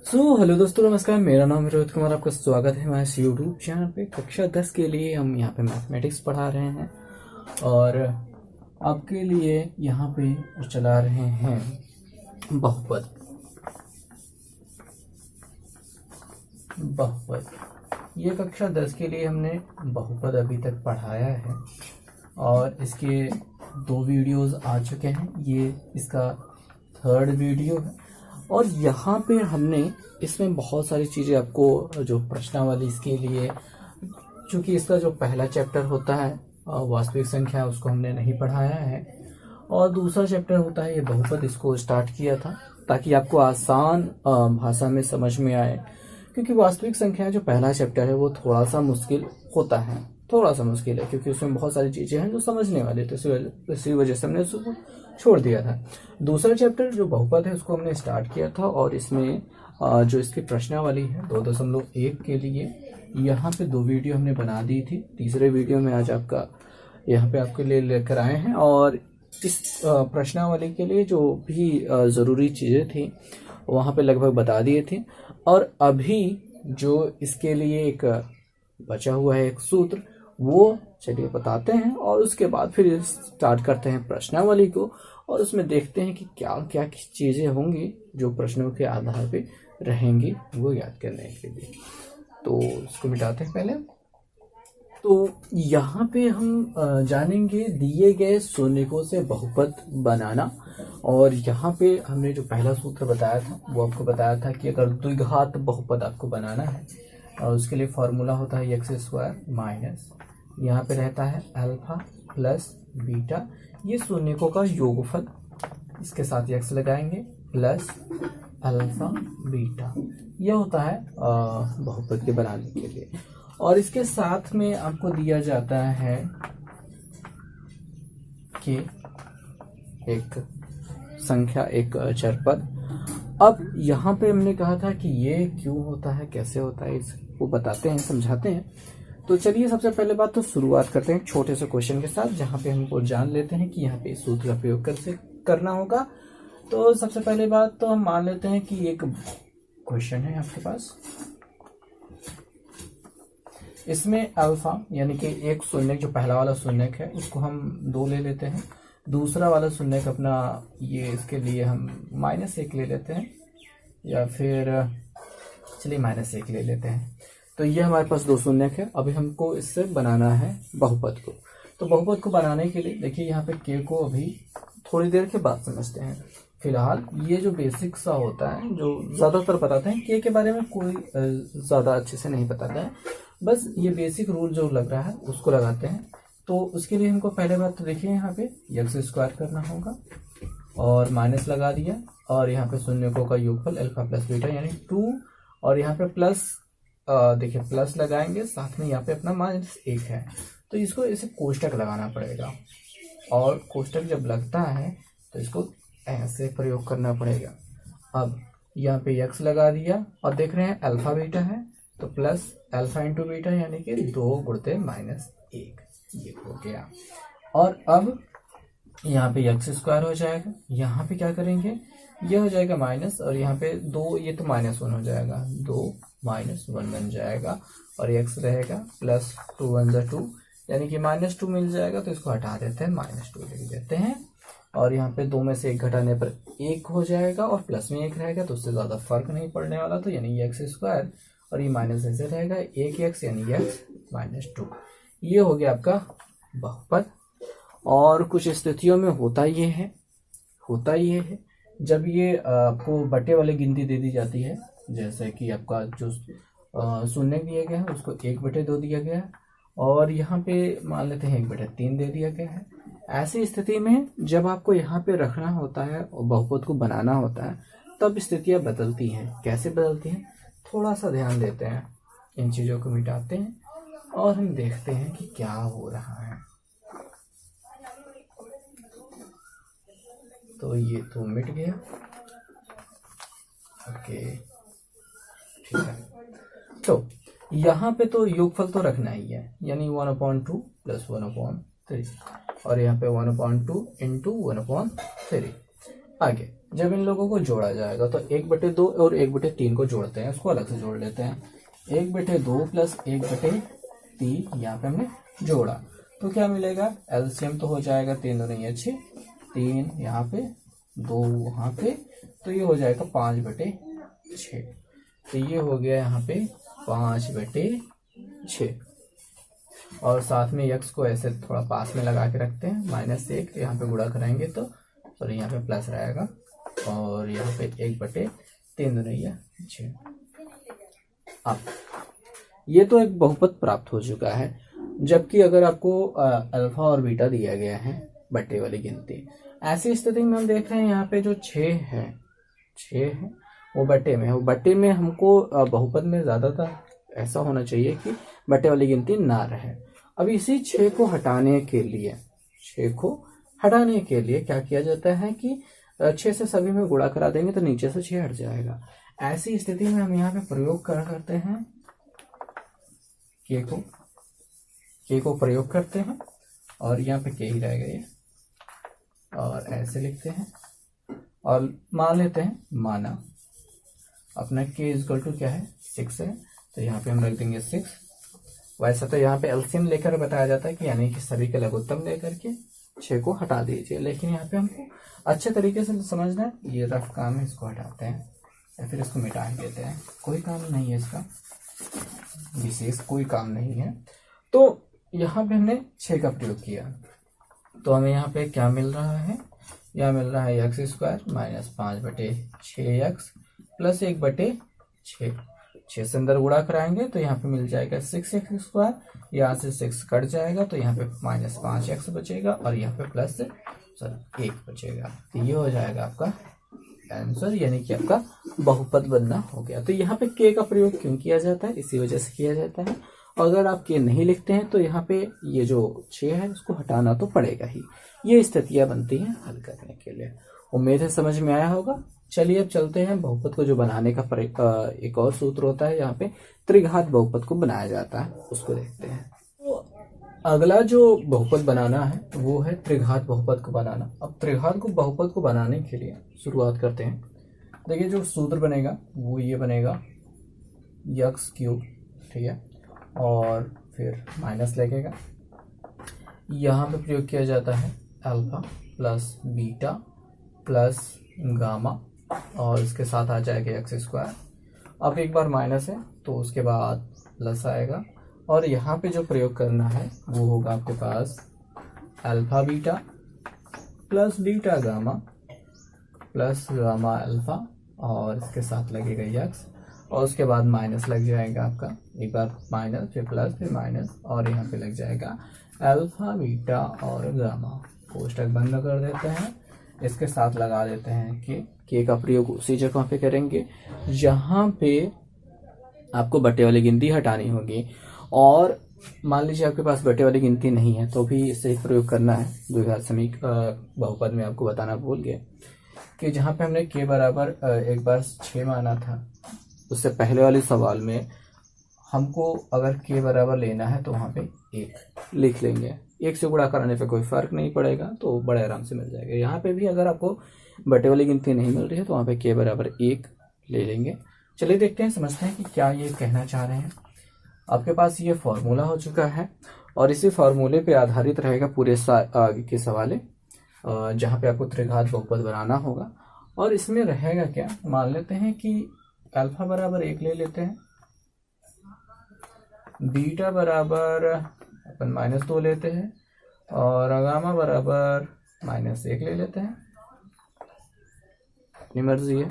Hello दोस्तों, नमस्कार। मेरा नाम है रोहित कुमार। आपका स्वागत है हमारे यूट्यूब चैनल पे। कक्षा 10 के लिए हम यहाँ पे मैथमेटिक्स पढ़ा रहे हैं और आपके लिए यहाँ पे चला रहे हैं बहुपद। ये कक्षा 10 के लिए हमने बहुपद अभी तक पढ़ाया है और इसके 2 वीडियोस आ चुके हैं। ये इसका 3rd वीडियो है और यहाँ पे हमने इसमें बहुत सारी चीज़ें आपको जो प्रश्नावली इसके लिए, चूँकि इसका जो पहला चैप्टर होता है वास्तविक संख्या, उसको हमने नहीं पढ़ाया है और दूसरा चैप्टर होता है ये बहुपद, इसको स्टार्ट किया था ताकि आपको आसान भाषा में समझ में आए। क्योंकि वास्तविक संख्या जो पहला चैप्टर है वो थोड़ा सा मुश्किल होता है, थोड़ा सा मुश्किल है क्योंकि उसमें बहुत सारी चीज़ें हैं जो समझने वाले, तो इसी वजह से हमने उसको छोड़ दिया था। दूसरा चैप्टर जो बहुपद है उसको हमने स्टार्ट किया था और इसमें जो इसकी प्रश्नावली है 2.1 के लिए यहाँ पे 2 वीडियो हमने बना दी थी। तीसरे वीडियो में आज आपका यहाँ पे आपके लिए लेकर आए हैं और इस प्रश्नावली के लिए जो भी ज़रूरी चीज़ें थी वहाँ पे लगभग बता दिए थे। और अभी जो इसके लिए एक बचा हुआ है एक सूत्र, वो चलिए बताते हैं और उसके बाद फिर स्टार्ट करते हैं प्रश्नावली को और उसमें देखते हैं कि क्या क्या चीज़ें होंगी जो प्रश्नों के आधार पे रहेंगी वो याद करने के लिए। तो इसको मिटाते हैं पहले। तो यहाँ पे हम जानेंगे दिए गए शून्यकों से बहुपद बनाना। और यहाँ पे हमने जो पहला सूत्र बताया था वो आपको बताया था कि अगर द्विघात बहुपद आपको बनाना है और उसके लिए फॉर्मूला होता है x² माइनस यहाँ पे रहता है अल्फा प्लस बीटा, ये शून्यकों का योगफल, इसके साथ x लगाएंगे प्लस अल्फा बीटा, यह होता है बहुपद के बनाने के लिए। और इसके साथ में आपको दिया जाता है कि एक संख्या, एक चरपद। अब यहाँ पे हमने कहा था कि ये क्यों होता है, कैसे होता है, इसको बताते हैं, समझाते हैं। तो चलिए सबसे पहले बात तो शुरुआत करते हैं छोटे से क्वेश्चन के साथ, जहाँ पे हमको जान लेते हैं कि यहाँ पे इस सूत्र का प्रयोग कैसे करना होगा। तो सबसे पहले बात तो हम मान लेते हैं कि एक क्वेश्चन है आपके पास, इसमें अल्फा यानी कि एक शून्यक, जो पहला वाला शून्यक है उसको हम 2 ले लेते हैं, दूसरा वाला शून्यक अपना ये, इसके लिए हम -1 ले लेते हैं या फिर चलिए -1 ले लेते हैं। तो ये हमारे पास 2 शून्यक है। अभी हमको इससे बनाना है बहुपद को। तो बहुपद को बनाने के लिए देखिए यहाँ पे के को अभी थोड़ी देर के बाद समझते हैं। फिलहाल ये जो बेसिक सा होता है, जो ज़्यादातर बताते हैं, के बारे में कोई ज़्यादा अच्छे से नहीं बताता है, बस ये बेसिक रूल जो लग रहा है उसको लगाते हैं। तो उसके लिए हमको पहले बात तो देखिए यहाँ पे x² करना होगा और माइनस लगा दिया और यहाँ पे शून्यकों का योगफल अल्फा प्लस बीटा यानी 2 और यहाँ पे प्लस, देखिए प्लस लगाएंगे, साथ में यहाँ पे अपना -1 है तो इसको ऐसे कोष्टक लगाना पड़ेगा और कोष्टक जब लगता है तो इसको ऐसे प्रयोग करना पड़ेगा। अब यहाँ पे x लगा दिया और देख रहे हैं अल्फा बीटा है तो प्लस अल्फा इंटू बीटा यानी कि 2 गुणित -1, ये हो गया। और अब यहाँ पे x² हो जाएगा, यहाँ पे क्या करेंगे, ये हो जाएगा माइनस और यहाँ पे 2, ये तो -1 हो जाएगा, 2 -1 बन जाएगा और x रहेगा प्लस 2 1 जा 2 यानी कि -2 मिल जाएगा। तो इसको हटा देते हैं, -2 लिख देते हैं और यहाँ पे 2 में से 1 घटाने पर 1 हो जाएगा और प्लस में 1 रहेगा तो उससे ज़्यादा फर्क नहीं पड़ने वाला, तो यानी x² और ये माइनस ऐसे रहेगा 1x यानी x -2। ये हो गया आपका बहुपद। और कुछ स्थितियों में होता ये है जब ये आपको बटे वाली गिनती दे दी जाती है, जैसे कि आपका जो शून्य दिया गया है उसको 1/2 दिया गया है और यहाँ पे मान लेते हैं 1/3 दे दिया गया है। ऐसी स्थिति में जब आपको यहाँ पे रखना होता है और बहुपद को बनाना होता है तब स्थितियाँ बदलती हैं। कैसे बदलती हैं, थोड़ा सा ध्यान देते हैं, इन चीज़ों को मिटाते हैं और हम देखते हैं कि क्या हो रहा है। तो ये तो मिट गया, ओके ठीक है। तो यहाँ पे तो योगफल तो रखना ही है, यानी 1/2 + 1/3 और यहाँ पे 1/2 × 1/3। आगे जब इन लोगों को जोड़ा जाएगा तो 1/2 और 1/3 को जोड़ते हैं, उसको अलग से जोड़ लेते हैं। 1/2 प्लस 1/3 यहाँ पे हमने जोड़ा तो क्या मिलेगा, एलसीएम तो हो जाएगा 3 दूनी 6, 3 यहाँ पे 2 वहाँ पे, तो ये हो जाएगा 5/6। तो ये हो गया यहाँ पे 5/6। और साथ में यक्स को ऐसे थोड़ा पास में लगा के रखते हैं, -1 यहाँ पे गुणा कराएंगे तो सॉरी यहाँ पे प्लस रहेगा, और यहाँ पे 1/3 दूनी 6। अब ये तो एक बहुपद प्राप्त हो चुका है। जबकि अगर आपको अल्फा और बीटा दिया गया है बट्टे वाली गिनती, ऐसी स्थिति में हम देख रहे हैं यहाँ पे जो 6 है वो बट्टे में है। वो बट्टे में हमको बहुपद में ज्यादातर ऐसा होना चाहिए कि बट्टे वाली गिनती ना रहे। अब इसी 6 को हटाने के लिए क्या किया जाता है कि 6 से सभी में गुणा करा देंगे तो नीचे से 6 हट जाएगा। ऐसी स्थिति में हम यहाँ पे प्रयोग करते हैं के को प्रयोग करते हैं, और यहाँ पे के ही रहेगा ये, और ऐसे लिखते हैं और मान लेते हैं, माना अपना के इक्वल टू क्या है 6 है, तो यहाँ पे हम रख देंगे 6। वैसे तो यहाँ पे एलसीएम लेकर बताया जाता है कि यानी कि सभी के लघुत्तम लेकर के 6 को हटा दीजिए, लेकिन यहाँ पे हमको अच्छे तरीके से समझना है। ये रफ काम है, इसको हटाते हैं या फिर इसको मिटा देते हैं, कोई काम नहीं है इसका, विशेष कोई काम नहीं है। तो यहाँ पे हमने 6 का प्रयोग किया, तो हमें यहाँ पे क्या मिल रहा है, यह मिल रहा है x² - 5/6x प्लस 1/6। 6 से अंदर गुणा कराएंगे तो यहाँ पे मिल जाएगा 6x², यहाँ से 6 कट जाएगा तो यहाँ पे -5x बचेगा, और यहाँ पे प्लस 1 बचेगा। तो ये हो जाएगा आपका आंसर, यानी कि आपका बहुपद बनना हो गया। तो यहाँ पे के का प्रयोग क्यों किया जाता है, इसी वजह से किया जाता है। अगर आप के नहीं लिखते हैं तो यहाँ पे ये जो 6 है उसको हटाना तो पड़ेगा ही। ये स्थितियां बनती हैं हल करने के लिए। उम्मीद है समझ में आया होगा। चलिए अब चलते हैं बहुपद को जो बनाने का एक और सूत्र होता है, यहाँ पे त्रिघात बहुपद को बनाया जाता है, उसको देखते हैं। तो अगला जो बहुपद बनाना है वो है त्रिघात बहुपद को बनाना। अब त्रिघात को बहुपद को बनाने के लिए शुरुआत करते हैं। देखिए जो सूत्र बनेगा वो ये बनेगा x3, ठीक है, और फिर माइनस लगेगा। यहाँ पे प्रयोग किया जाता है alpha plus beta plus gamma, और इसके साथ आ जाएगा x²। अब एक बार माइनस है तो उसके बाद प्लस आएगा, और यहाँ पे जो प्रयोग करना है वो होगा आपके पास alpha beta plus beta gamma plus gamma alpha, और इसके साथ लगेगा x, और उसके बाद माइनस लग जाएगा आपका, एक बार माइनस फिर प्लस फिर माइनस, और यहाँ पे लग जाएगा अल्फा बीटा और गामा। कोष्टक बंद कर देते हैं, इसके साथ लगा देते हैं के का प्रयोग उसी जगह पे करेंगे जहाँ पे आपको बटे वाली गिनती हटानी होगी। और मान लीजिए आपके पास बटे वाली गिनती नहीं है तो भी इससे प्रयोग करना है। द्विघात समीक बहुपद में आपको बताना भूल गए कि जहाँ पे हमने के बराबर एक बार 6 माना था, उससे पहले वाले सवाल में हमको अगर के बराबर लेना है तो वहाँ पे 1 लिख लेंगे। 1 से गुणा कराने पे कोई फर्क नहीं पड़ेगा, तो बड़े आराम से मिल जाएगा। यहाँ पे भी अगर आपको बटे वाली गिनती नहीं मिल रही है तो वहाँ पे के बराबर 1 ले लेंगे। चलिए देखते हैं, समझते हैं कि क्या ये कहना चाह रहे हैं। आपके पास ये फॉर्मूला हो चुका है, और इसी फॉर्मूले पे आधारित रहेगा पूरे आगे के सवाल, जहाँ पे आपको त्रिघात बहुपद बनाना होगा। और इसमें रहेगा क्या, मान लेते हैं कि अल्फा बराबर 1 ले लेते हैं, बीटा बराबर अपन -2 लेते हैं, और गामा बराबर -1 ले लेते हैं। अपनी मर्जी है,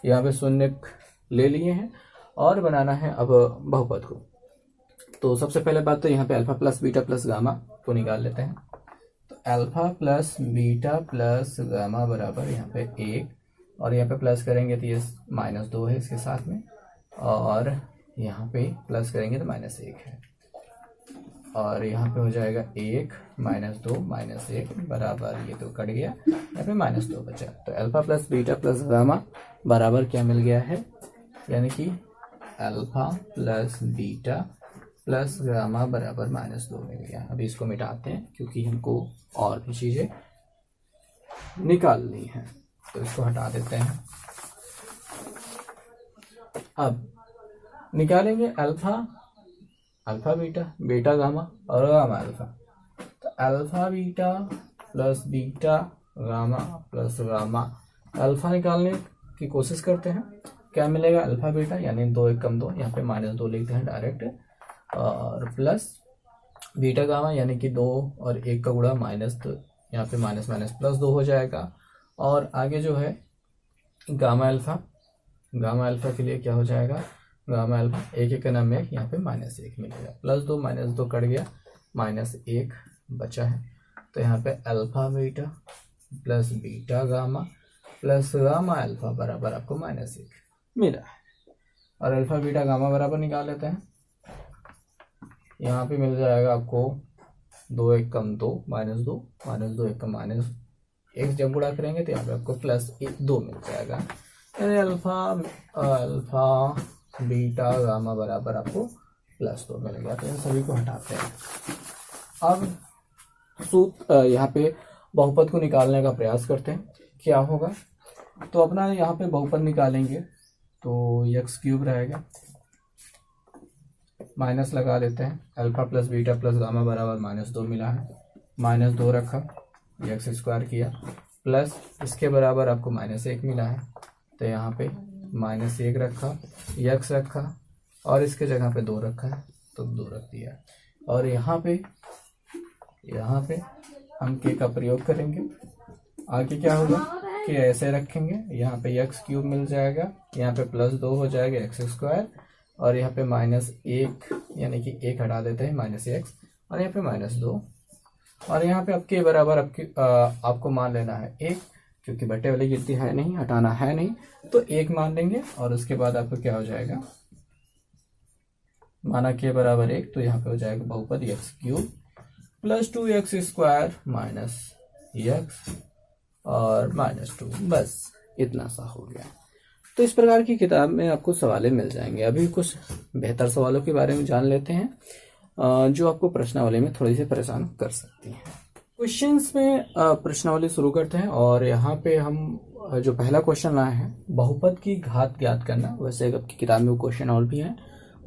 यहाँ पे शून्य ले लिए हैं और बनाना है अब बहुपद को। तो सबसे पहले बात तो यहाँ पे alpha plus beta plus gamma को निकाल लेते हैं। तो alpha plus beta plus gamma बराबर यहाँ पे 1, और यहाँ पे प्लस करेंगे तो ये -2 है इसके साथ में, और यहाँ पे प्लस करेंगे तो -1 है, और यहाँ पे हो जाएगा 1 -2 -1 बराबर, ये तो कट गया, यहाँ पे -2 बचा। तो alpha plus beta plus gamma बराबर क्या मिल गया है, यानी कि alpha plus beta plus gamma बराबर -2 मिल गया। अभी इसको मिटाते हैं क्योंकि हमको और भी चीजें निकालनी है। तो इसको हटा देते हैं। अब निकालेंगे alpha, alpha beta, beta gamma और गामा अल्फा। तो alpha beta plus beta gamma plus gamma alpha निकालने की कोशिश करते हैं। क्या मिलेगा? अल्फा बीटा यानी 2 1 कम 2, यहाँ पे -2 लिखते हैं डायरेक्ट, और प्लस बीटा गामा यानी कि 2 और 1 का गुणा -2, यहाँ पे माइनस माइनस +2 हो जाएगा। और आगे जो है गामा अल्फा, गामा अल्फा के लिए क्या हो जाएगा? गामा अल्फा 1 1 का नाम 1, यहाँ पे -1 मिलेगा, +2 -2 कट गया, -1 बचा है। तो यहाँ पे alpha beta plus beta gamma plus gamma alpha बराबर आपको -1 मिला है। और अल्फा बीटा गामा बराबर निकाल लेते हैं। यहाँ पे मिल जाएगा आपको 2 1 कम 2 -2, -2 1 का -1 जब गुणा करेंगे तो यहाँ पे आपको +2 मिल जाएगा। यानी अल्फा बीटा गामा बराबर आपको +2 मिल गया। तो इन सभी को हटाते हैं। अब यहाँ पे बहुपद को निकालने का प्रयास करते हैं, क्या होगा? तो अपना यहाँ पे बहुपद निकालेंगे तो x³ रहेगा, माइनस लगा देते हैं। Alpha plus beta plus gamma बराबर -2 मिला है, -2 रखा, x² किया, प्लस इसके बराबर आपको -1 मिला है, तो यहाँ पे -1 रखा, x रखा और इसके जगह पे 2 रखा है तो 2 रख दिया। और यहाँ पे हम के का प्रयोग करेंगे। आगे क्या होगा कि ऐसे रखेंगे, यहाँ पे x³ मिल जाएगा, यहाँ पे +2 हो जाएगा x² और यहाँ पे -1 यानी कि 1 हटा देते हैं, -1 और यहाँ पे -2 और यहाँ पे अब के बराबर आपको मान लेना है 1, क्योंकि बटे वाली गिनती है नहीं, हटाना है नहीं, तो 1 मान लेंगे। और उसके बाद आपको क्या हो जाएगा? माना के बराबर 1, तो यहाँ पे हो जाएगा बहुपद x³ plus 2x² minus x और -2, बस इतना सा हो गया। तो इस प्रकार की किताब में आपको सवालें मिल जाएंगे। अभी कुछ बेहतर सवालों के बारे में जान लेते हैं जो आपको प्रश्नावली में थोड़ी सी परेशान कर सकती हैं। क्वेश्चंस में प्रश्नावली शुरू करते हैं और यहाँ पे हम जो पहला क्वेश्चन लाए हैं, बहुपद की घात ज्ञात करना। वैसे आपकी किताब में क्वेश्चन और भी हैं,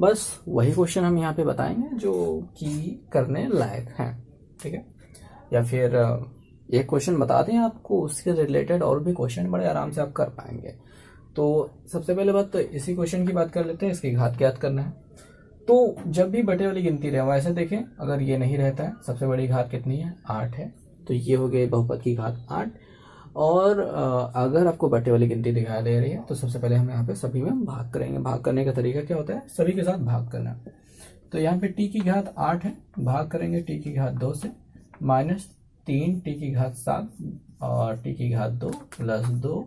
बस वही क्वेश्चन हम यहाँ पे बताएंगे जो कि करने लायक हैं, ठीक है। या फिर एक क्वेश्चन बता दें आपको, उसके रिलेटेड और भी क्वेश्चन बड़े आराम से आप कर पाएंगे। तो सबसे पहले बात तो इसी क्वेश्चन की बात कर लेते हैं, इसकी घात ज्ञात करना है। तो जब भी बटे वाली गिनती रहे, वैसे देखें अगर ये नहीं रहता है, सबसे बड़ी घात कितनी है? 8 है, तो ये हो गई बहुपद की घात 8। और अगर आपको बटे वाली गिनती दिखाई दे रही है तो सबसे पहले हम यहाँ पे सभी में भाग करेंगे। भाग करने का तरीका क्या होता है? सभी के साथ भाग करना। तो यहाँ पे t की घात 8 है, भाग करेंगे t की घात 2 से, -3 t की घात 7 और t की घात 2 प्लस 2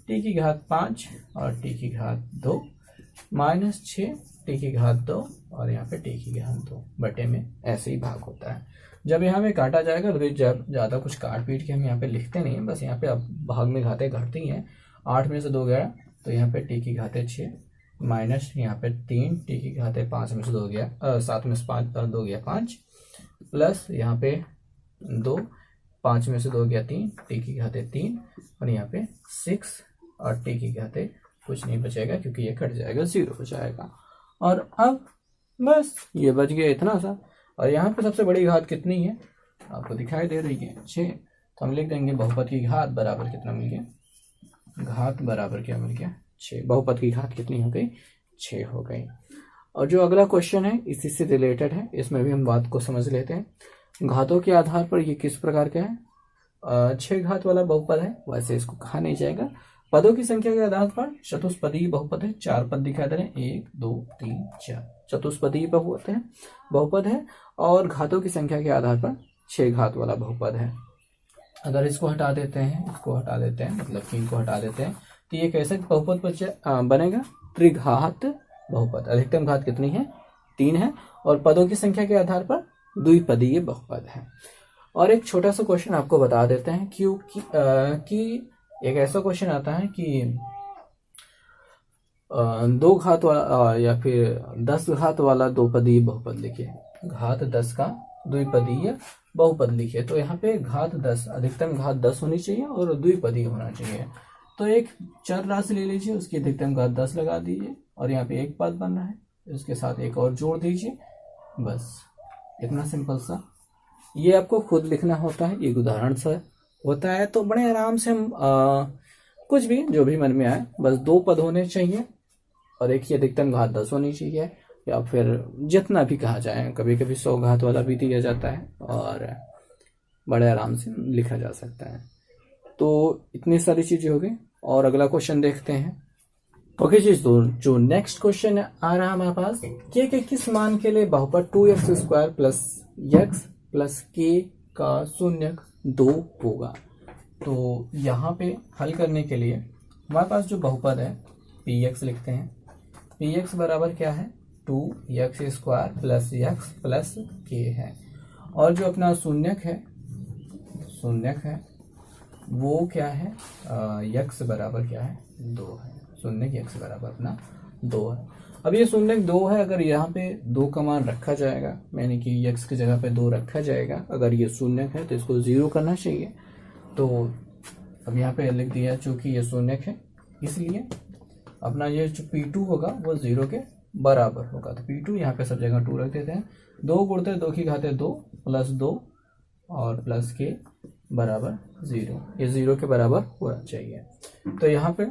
t की घात 5 और t की घात 2 -6 t की घात 2 और यहाँ पे t की घात 2 बटे में ऐसे ही भाग होता है। जब यहाँ पे काटा जाएगा तो जब ज़्यादा कुछ काट पीट के हम यहाँ पे लिखते नहीं हैं, बस यहाँ पे अब भाग में घातें घटती हैं। 8 में से 2 गया तो यहाँ पे t की घातें 6 माइनस यहाँ पे 3 t की घातें 5 में से 2 गया 7 में से 2 गया 5 प्लस यहाँ पे 2 5 में से 2 गया 3 t की घातें 3 और यहाँ पे 6 और t की घातें कुछ नहीं बचेगा क्योंकि ये कट जाएगा, 0 हो जाएगा। और अब बस ये बच गया इतना सा। और यहाँ पे सबसे बड़ी घात कितनी है आपको दिखाई दे रही है? 6। तो हम लिख देंगे बहुपद की घात बराबर कितना मिल गया? घात बराबर क्या मिल गया? 6। बहुपद की घात कितनी हो गई? 6 हो गई। और जो अगला क्वेश्चन है इसी से रिलेटेड है, इसमें भी हम बात को समझ लेते हैं। घातों के आधार पर ये किस प्रकार का है? 6 घात वाला बहुपद है, वैसे इसको कहा नहीं जाएगा। पदों की संख्या के आधार पर चतुष्पदी बहुपद है, 4 पद दिखाई दे रहे हैं, 1 2 3 4 चतुष्पदी बहुपद है। और घातों की संख्या के आधार पर 6 घात वाला बहुपद है। अगर इसको हटा देते हैं, मतलब 3 को हटा देते हैं, तो ये कैसे बहुपद बनेगा? त्रिघात बहुपद। अधिकतम घात कितनी है? 3 है और पदों की संख्या के आधार पर द्विपदीय बहुपद है। और एक छोटा सा क्वेश्चन आपको बता देते हैं कि एक ऐसा क्वेश्चन आता है कि 2 घात वाला या फिर 10 घात वाला द्विपदीय बहुपद लिखिए। घात 10 का द्विपदीय बहुपद लिखिए। तो यहाँ पे घात 10, अधिकतम घात 10 होनी चाहिए और द्विपदीय होना चाहिए। तो एक चर राशि ले लीजिए, उसकी अधिकतम घात 10 लगा दीजिए और यहाँ पे एक पद बन रहा है, उसके साथ एक और जोड़ दीजिए, बस इतना सिंपल सा। ये आपको खुद लिखना होता है, एक उदाहरण सा होता है, तो बड़े आराम से हम कुछ भी जो भी मन में आए, बस 2 पद होने चाहिए और एक ही अधिकतम घात 10 होनी चाहिए, या फिर जितना भी कहा जाए, कभी कभी 100 घात वाला भी दिया जाता है और बड़े आराम से लिखा जा सकता है। तो इतनी सारी चीजें हो गई और अगला क्वेश्चन देखते हैं। ओके जी, तो जो नेक्स्ट क्वेश्चन आ रहा है हमारे पास, के किस मान के लिए बहुपद 2x² plus x plus k का शून्यक 2 होगा। तो यहाँ पे हल करने के लिए हमारे पास जो बहुपद है px लिखते हैं। px बराबर क्या है, 2x² plus x plus k है, और जो अपना शून्यक है वो क्या है, x बराबर क्या है, 2 है। शून्यक x बराबर अपना 2 है। अब ये शून्यक 2 है, अगर यहाँ पे 2 का मान रखा जाएगा, यानी कि x की जगह पे 2 रखा जाएगा, अगर ये शून्यक है तो इसको 0 करना चाहिए। तो अब यहाँ पे लिख दिया चूंकि ये शून्यक है, इसलिए अपना ये जो P2 होगा वो 0 के बराबर होगा। तो P2 यहाँ पे सब जगह 2 रख देते हैं। 2 गुणते 2 की घाते 2 प्लस 2 और प्लस के बराबर 0, ये 0 के बराबर होना चाहिए। तो यहाँ पे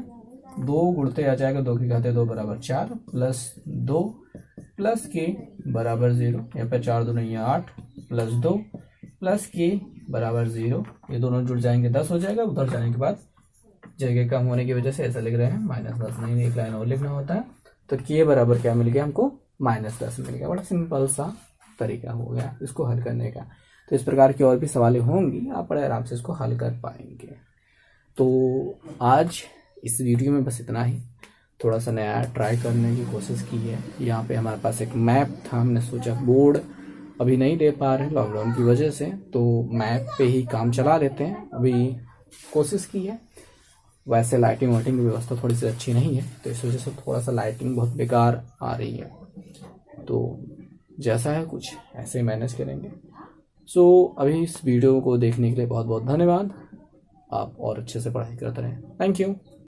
2 गुणते आ जाएगा, 2 की घाते 2 बराबर 4 प्लस 2 प्लस के बराबर 0, यहाँ पे 4 2 नहीं 8 प्लस 2 प्लस के बराबर 0, ये दोनों जुड़ जाएंगे 10 हो जाएगा। उधर जाने के बाद जगह कम होने की वजह से ऐसा लिख रहे हैं -10, नहीं एक लाइन और लिखना होता है। तो के बराबर क्या मिल गया हमको, -10 मिल गया। बड़ा सिंपल सा तरीका हो गया इसको हल करने का। तो इस प्रकार की और भी सवालें होंगी, आप बड़े आराम से इसको हल कर पाएंगे। तो आज इस वीडियो में बस इतना ही, थोड़ा सा नया ट्राई करने की कोशिश की है। यहाँ पे हमारे पास एक मैप था, हमने सोचा बोर्ड अभी नहीं दे पा रहे लॉकडाउन की वजह से, तो मैप पे ही काम चला लेते हैं, अभी कोशिश की है। वैसे लाइटिंग वाइटिंग की व्यवस्था थोड़ी सी अच्छी नहीं है, तो इस वजह से थोड़ा सा लाइटिंग बहुत बेकार आ रही है। तो जैसा है कुछ ऐसे ही मैनेज करेंगे। सो अभी इस वीडियो को देखने के लिए बहुत बहुत धन्यवाद। आप और अच्छे से पढ़ाई करते रहें। Thank you.